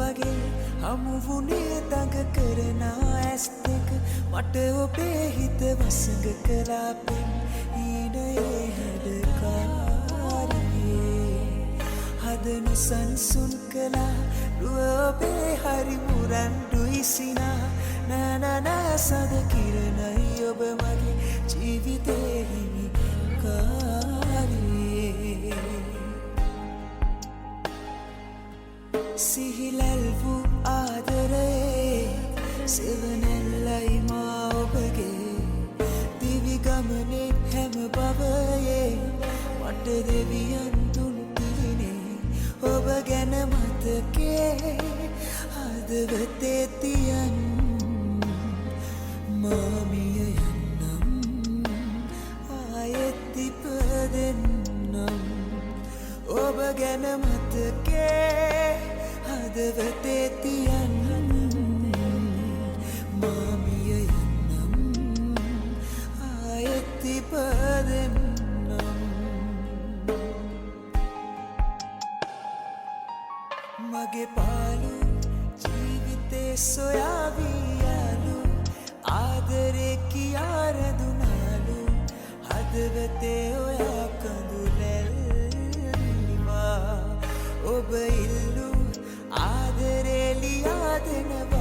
වගේ හමු වුණේ දඟ කරන ඇස් දෙක මට ඔබේ හිත වසඟ කළා පෙම් ඊනයේ හැඩකාරියේ හදනු සංසුන් කළා රුව ඔබේ හරි මුරන්ඩුයි සිනා නනනා සද කිරණයි ඔබ මගේ ජීවිතේ හිමි කාරියේ සිහිලැල් වූ ආදරේ සෙවනැල්ලයි මා ඔබගේ දිවි ගමනේ හැම බවයේ මට දෙවියන් දුන් පිළිනේ ඔබ ගැන මතකේ හදවතේ තියන් මාමිය යන්නම් ආයෙත් ඉපදෙන්නම් ඔබ ගැන මතකේ හදවතේ තියන් මාමිය යන්නම් ආයෙත් ඉපදෙන්නම් මගේ පාලු ජීවිතේ සොයාවී යාලු ආදරේ කියා රැඳුනාලු හදවතේ ඔයා කඳුලැල්ලිවා ඔබ ඉල්ලු ආදරේ ලියා දෙනවා